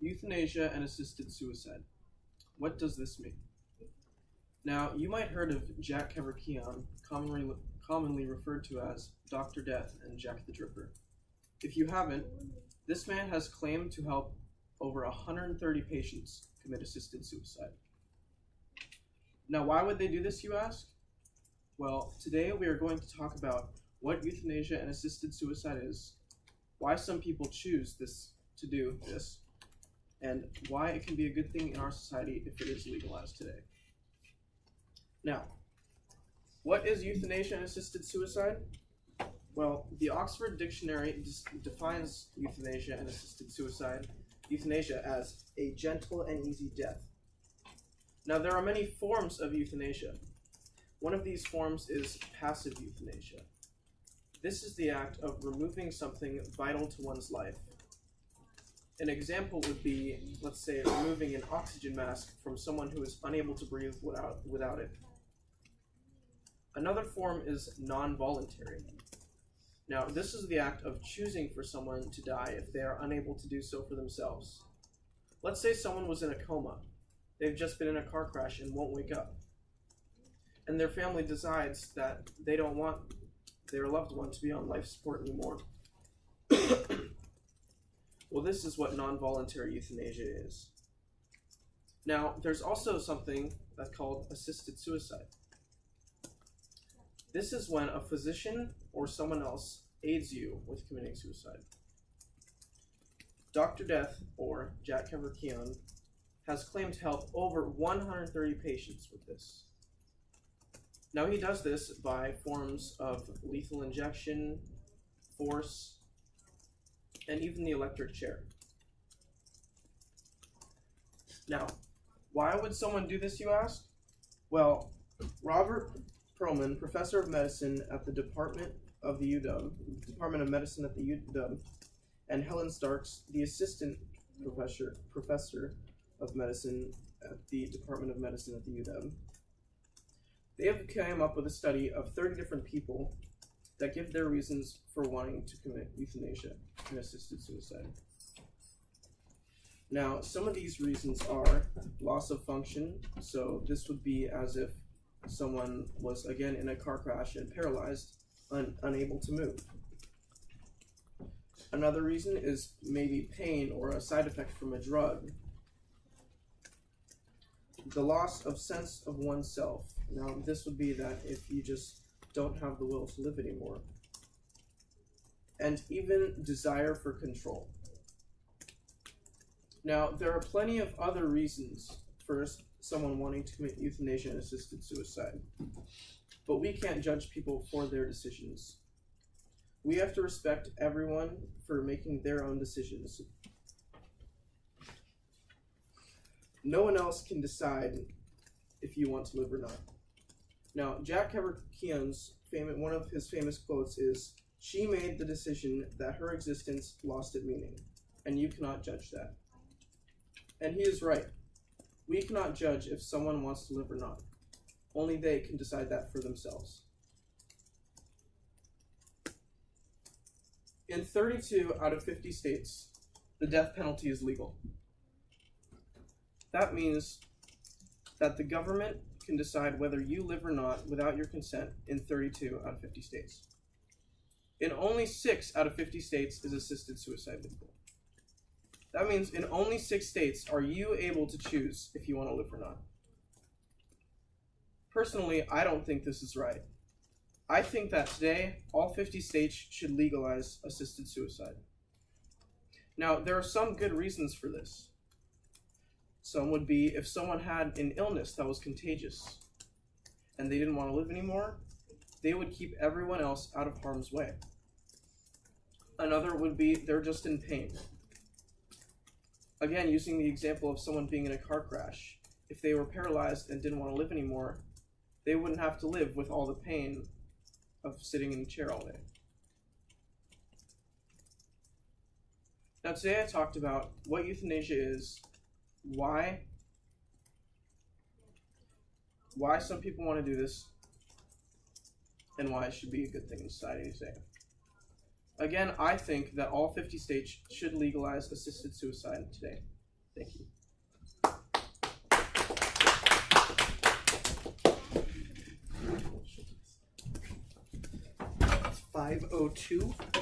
Euthanasia and assisted suicide. What does this mean? Now, you might heard of Jack Kevorkian, commonly referred to as Dr. Death and Jack the Dripper. If you haven't, this man has claimed to help over 130 patients commit assisted suicide. Now, why would they do this, you ask? Well, today we are going to talk about what euthanasia and assisted suicide is, why some people choose to do this, and why it can be a good thing in our society if it is legalized today. Now, what is euthanasia and assisted suicide? Well, the Oxford Dictionary defines euthanasia and assisted suicide, euthanasia as a gentle and easy death. Now, there are many forms of euthanasia. One of these forms is passive euthanasia. This is the act of removing something vital to one's life. An example would be, let's say, removing an oxygen mask from someone who is unable to breathe without it. Another form is non-voluntary. Now, this is the act of choosing for someone to die if they are unable to do so for themselves. Let's say someone was in a coma. They've just been in a car crash and won't wake up. And their family decides that they don't want their loved one to be on life support anymore. Well, this is what non-voluntary euthanasia is. Now, there's also something that's called assisted suicide. This is when a physician or someone else aids you with committing suicide. Dr. Death, or Jack Kevorkian, has claimed to help over 130 patients with this. Now, he does this by forms of lethal injection, force, and even the electric chair. Now, why would someone do this, you ask? Well, Robert Perlman, professor of medicine at the Department of Medicine at the UW, and Helen Starks, the assistant professor of medicine at the Department of Medicine at the UW, they have come up with a study of 30 different people that give their reasons for wanting to commit euthanasia and assisted suicide. Now, some of these reasons are loss of function, so this would be as if someone was, again, in a car crash and paralyzed, unable to move. Another reason is maybe pain or a side effect from a drug. The loss of sense of oneself. Now, this would be that if you just don't have the will to live anymore. And even desire for control. Now, there are plenty of other reasons for someone wanting to commit euthanasia and assisted suicide. But we can't judge people for their decisions. We have to respect everyone for making their own decisions. No one else can decide if you want to live or not. Now, Jack Kevorkian's one of his famous quotes is, "She made the decision that her existence lost its meaning, and you cannot judge that." And he is right. We cannot judge if someone wants to live or not. Only they can decide that for themselves. In 32 out of 50 states, the death penalty is legal. That means that the government can decide whether you live or not without your consent in 32 out of 50 states. In only 6 out of 50 states is assisted suicide legal. That means in only 6 states are you able to choose if you want to live or not. Personally, I don't think this is right. I think that today, all 50 states should legalize assisted suicide. Now, there are some good reasons for this. Some would be if someone had an illness that was contagious and they didn't want to live anymore, they would keep everyone else out of harm's way. Another would be they're just in pain. Again, using the example of someone being in a car crash, if they were paralyzed and didn't want to live anymore, they wouldn't have to live with all the pain of sitting in a chair all day. Now, today I talked about what euthanasia is, why some people want to do this, and why it should be a good thing in society today. Again, I think that all 50 states should legalize assisted suicide today. Thank you. 502.